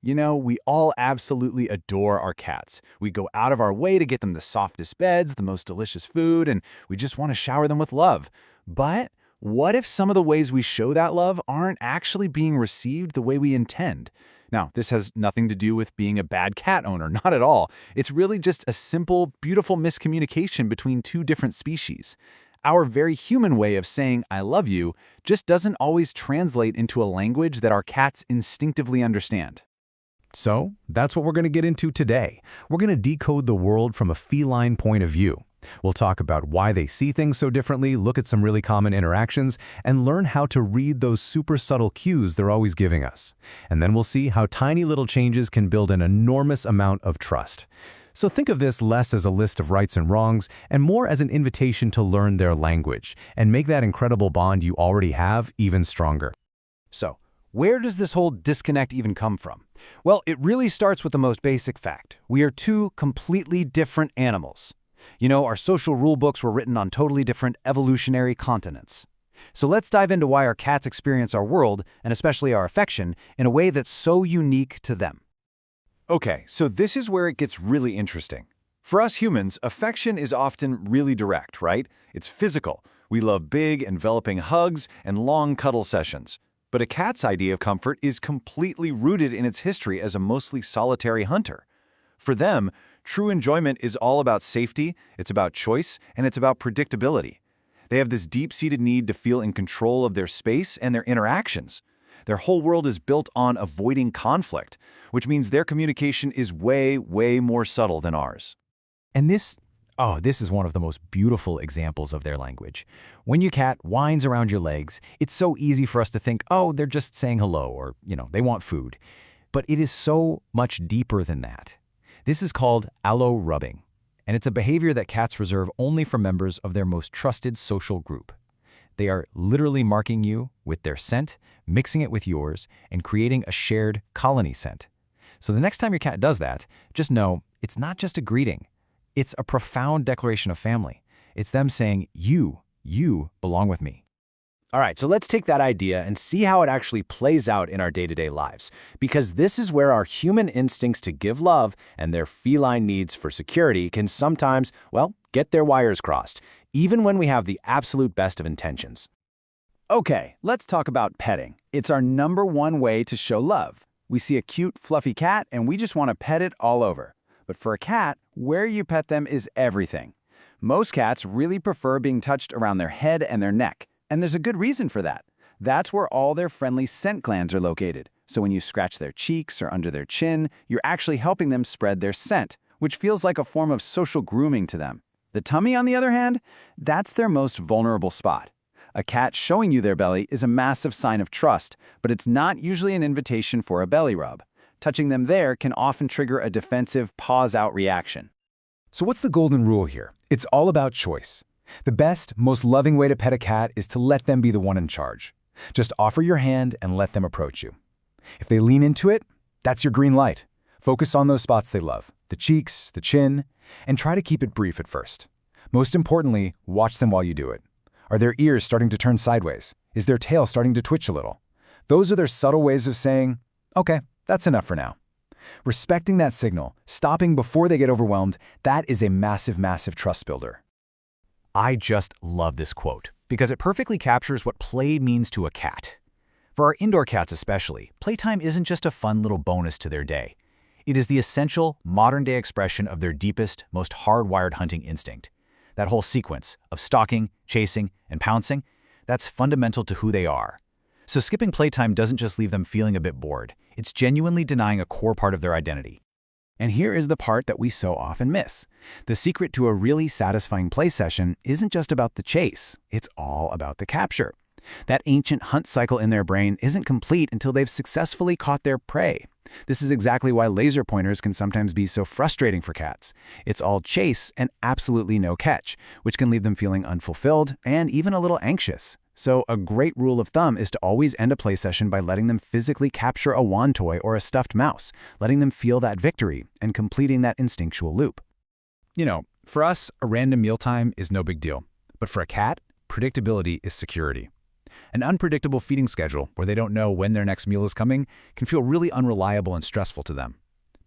We all absolutely adore our cats. We go out of our way to get them the softest beds, the most delicious food, and we just want to shower them with love. But what if some of the ways we show that love aren't actually being received the way we intend? Now, this has nothing to do with being a bad cat owner, not at all. It's really just a simple, beautiful miscommunication between two different species. Our very human way of saying I love you just doesn't always translate into a language that our cats instinctively understand. So, that's what we're going to get into today. We're going to decode the world from a feline point of view. We'll talk about why they see things so differently, look at some really common interactions, and learn how to read those super subtle cues they're always giving us. And then we'll see how tiny little changes can build an enormous amount of trust. So think of this less as a list of rights and wrongs and more as an invitation to learn their language and make that incredible bond you already have even stronger. So, where does this whole disconnect even come from? Well, it really starts with the most basic fact. We are two completely different animals. Our social rule books were written on totally different evolutionary continents. So let's dive into why our cats experience our world, and especially our affection, in a way that's so unique to them. Okay, so this is where it gets really interesting. For us humans, affection is often really direct, right? It's physical. We love big, enveloping hugs and long cuddle sessions. But a cat's idea of comfort is completely rooted in its history as a mostly solitary hunter. For them, true enjoyment is all about safety, it's about choice, and it's about predictability. They have this deep-seated need to feel in control of their space and their interactions. Their whole world is built on avoiding conflict, which means their communication is way, way more subtle than ours. And this is one of the most beautiful examples of their language. When your cat whines around your legs, it's so easy for us to think, oh, they're just saying hello, or, they want food. But it is so much deeper than that. This is called allo rubbing, and it's a behavior that cats reserve only for members of their most trusted social group. They are literally marking you with their scent, mixing it with yours, and creating a shared colony scent. So the next time your cat does that, just know it's not just a greeting. It's a profound declaration of family. It's them saying, you belong with me. All right, so let's take that idea and see how it actually plays out in our day-to-day lives, because this is where our human instincts to give love and their feline needs for security can sometimes, get their wires crossed, even when we have the absolute best of intentions. Okay, let's talk about petting. It's our #1 way to show love. We see a cute, fluffy cat and we just want to pet it all over. But for a cat, where you pet them is everything. Most cats really prefer being touched around their head and their neck. And there's a good reason for that. That's where all their friendly scent glands are located. So when you scratch their cheeks or under their chin, you're actually helping them spread their scent, which feels like a form of social grooming to them. The tummy, on the other hand, that's their most vulnerable spot. A cat showing you their belly is a massive sign of trust, but it's not usually an invitation for a belly rub. Touching them there can often trigger a defensive pause-out reaction. So what's the golden rule here? It's all about choice. The best, most loving way to pet a cat is to let them be the one in charge. Just offer your hand and let them approach you. If they lean into it, that's your green light. Focus on those spots they love, the cheeks, the chin, and try to keep it brief at first. Most importantly, watch them while you do it. Are their ears starting to turn sideways? Is their tail starting to twitch a little? Those are their subtle ways of saying, okay, that's enough for now. Respecting that signal, stopping before they get overwhelmed, that is a massive, massive trust builder. I just love this quote because it perfectly captures what play means to a cat. For our indoor cats especially, playtime isn't just a fun little bonus to their day. It is the essential, modern-day expression of their deepest, most hardwired hunting instinct. That whole sequence of stalking, chasing, and pouncing, that's fundamental to who they are. So skipping playtime doesn't just leave them feeling a bit bored. It's genuinely denying a core part of their identity. And here is the part that we so often miss. The secret to a really satisfying play session isn't just about the chase, it's all about the capture. That ancient hunt cycle in their brain isn't complete until they've successfully caught their prey. This is exactly why laser pointers can sometimes be so frustrating for cats. It's all chase and absolutely no catch, which can leave them feeling unfulfilled and even a little anxious. So a great rule of thumb is to always end a play session by letting them physically capture a wand toy or a stuffed mouse, letting them feel that victory and completing that instinctual loop. For us, a random mealtime is no big deal. But for a cat, predictability is security. An unpredictable feeding schedule where they don't know when their next meal is coming can feel really unreliable and stressful to them.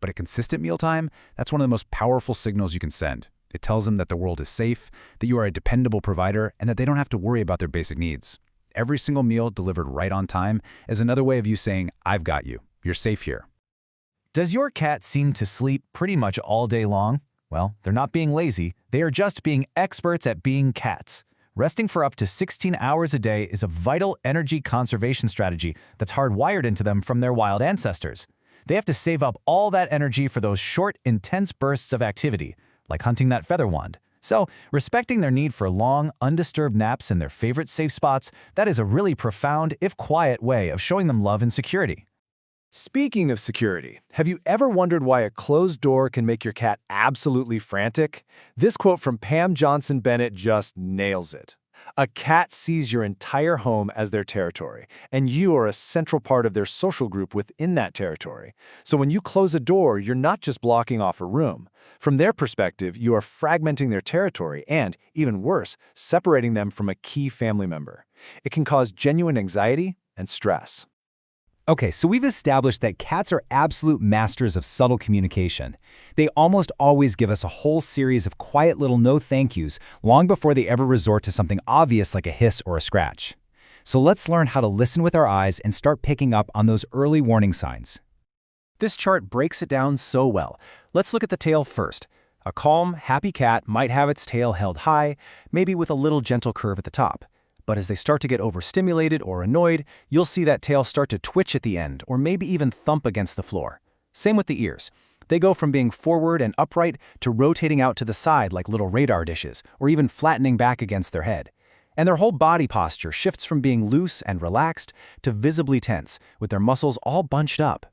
But a consistent mealtime, that's one of the most powerful signals you can send. It tells them that the world is safe, that you are a dependable provider, and that they don't have to worry about their basic needs. Every single meal delivered right on time is another way of you saying, I've got you. You're safe here. Does your cat seem to sleep pretty much all day long? Well, they're not being lazy. They are just being experts at being cats. Resting for up to 16 hours a day is a vital energy conservation strategy that's hardwired into them from their wild ancestors. They have to save up all that energy for those short, intense bursts of activity, like hunting that feather wand. So, respecting their need for long, undisturbed naps in their favorite safe spots, that is a really profound, if quiet, way of showing them love and security. Speaking of security, have you ever wondered why a closed door can make your cat absolutely frantic? This quote from Pam Johnson Bennett just nails it. A cat sees your entire home as their territory, and you are a central part of their social group within that territory. So when you close a door, you're not just blocking off a room. From their perspective, you are fragmenting their territory and, even worse, separating them from a key family member. It can cause genuine anxiety and stress. Okay, so we've established that cats are absolute masters of subtle communication. They almost always give us a whole series of quiet little no thank yous long before they ever resort to something obvious like a hiss or a scratch. So let's learn how to listen with our eyes and start picking up on those early warning signs. This chart breaks it down so well. Let's look at the tail first. A calm, happy cat might have its tail held high, maybe with a little gentle curve at the top. But as they start to get overstimulated or annoyed, you'll see that tail start to twitch at the end or maybe even thump against the floor. Same with the ears. They go from being forward and upright to rotating out to the side like little radar dishes or even flattening back against their head. And their whole body posture shifts from being loose and relaxed to visibly tense, with their muscles all bunched up.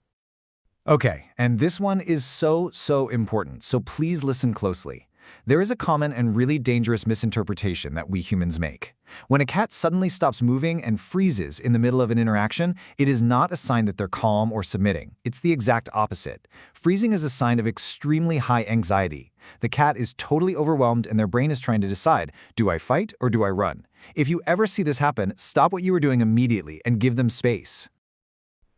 Okay, and this one is so important, so please listen closely. There is a common and really dangerous misinterpretation that we humans make. When a cat suddenly stops moving and freezes in the middle of an interaction, it is not a sign that they're calm or submitting. It's the exact opposite. Freezing is a sign of extremely high anxiety. The cat is totally overwhelmed and their brain is trying to decide, do I fight or do I run? If you ever see this happen, stop what you were doing immediately and give them space.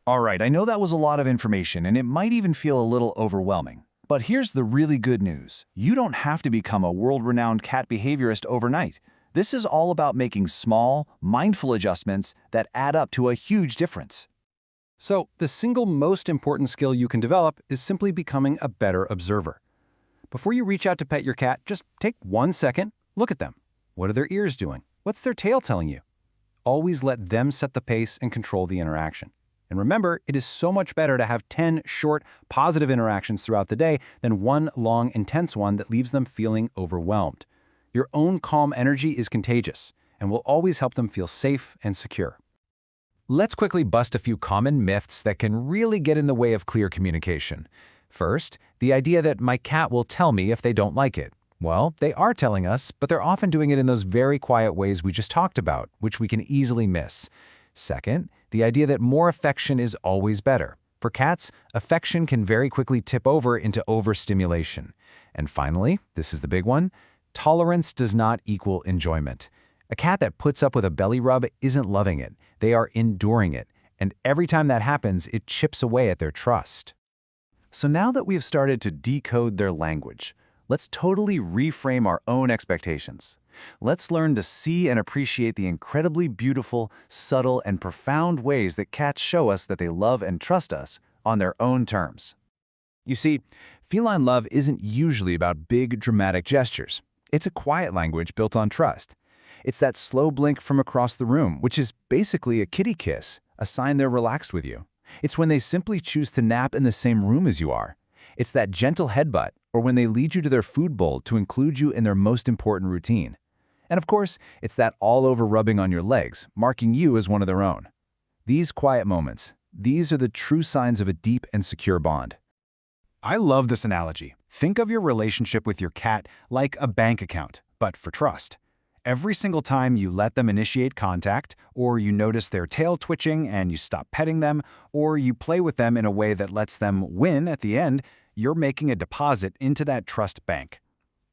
All right, I know that was a lot of information and it might even feel a little overwhelming. But here's the really good news. You don't have to become a world-renowned cat behaviorist overnight. This is all about making small, mindful adjustments that add up to a huge difference. So, the single most important skill you can develop is simply becoming a better observer. Before you reach out to pet your cat, just take 1 second, look at them. What are their ears doing? What's their tail telling you? Always let them set the pace and control the interaction. And remember, it is so much better to have 10 short, positive interactions throughout the day than one long, intense one that leaves them feeling overwhelmed. Your own calm energy is contagious and will always help them feel safe and secure. Let's quickly bust a few common myths that can really get in the way of clear communication. First, the idea that my cat will tell me if they don't like it. Well, they are telling us, but they're often doing it in those very quiet ways we just talked about, which we can easily miss. Second, the idea that more affection is always better. For cats, affection can very quickly tip over into overstimulation. And finally, this is the big one, tolerance does not equal enjoyment. A cat that puts up with a belly rub isn't loving it. They are enduring it. And every time that happens, it chips away at their trust. So now that we have started to decode their language, let's totally reframe our own expectations. Let's learn to see and appreciate the incredibly beautiful, subtle, and profound ways that cats show us that they love and trust us on their own terms. You see, feline love isn't usually about big, dramatic gestures. It's a quiet language built on trust. It's that slow blink from across the room, which is basically a kitty kiss, a sign they're relaxed with you. It's when they simply choose to nap in the same room as you are. It's that gentle headbutt, or when they lead you to their food bowl to include you in their most important routine. And of course, it's that all-over rubbing on your legs, marking you as one of their own. These quiet moments, these are the true signs of a deep and secure bond. I love this analogy. Think of your relationship with your cat like a bank account, but for trust. Every single time you let them initiate contact, or you notice their tail twitching and you stop petting them, or you play with them in a way that lets them win at the end, you're making a deposit into that trust bank.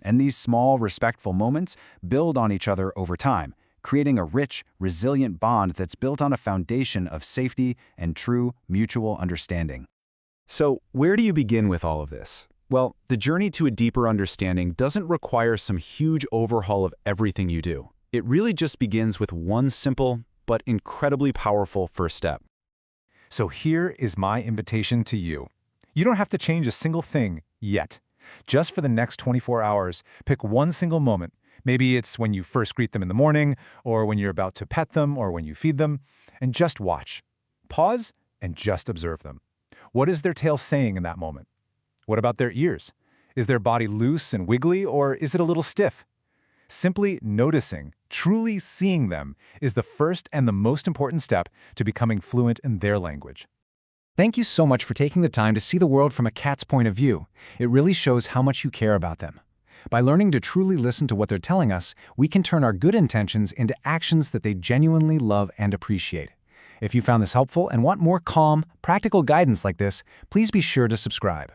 And these small, respectful moments build on each other over time, creating a rich, resilient bond that's built on a foundation of safety and true mutual understanding. So, where do you begin with all of this? Well, the journey to a deeper understanding doesn't require some huge overhaul of everything you do. It really just begins with one simple but incredibly powerful first step. So here is my invitation to you. You don't have to change a single thing yet. Just for the next 24 hours, pick one single moment. Maybe it's when you first greet them in the morning, or when you're about to pet them, or when you feed them, and just watch. Pause and just observe them. What is their tail saying in that moment? What about their ears? Is their body loose and wiggly, or is it a little stiff? Simply noticing, truly seeing them, is the first and the most important step to becoming fluent in their language. Thank you so much for taking the time to see the world from a cat's point of view. It really shows how much you care about them. By learning to truly listen to what they're telling us, we can turn our good intentions into actions that they genuinely love and appreciate. If you found this helpful and want more calm, practical guidance like this, please be sure to subscribe.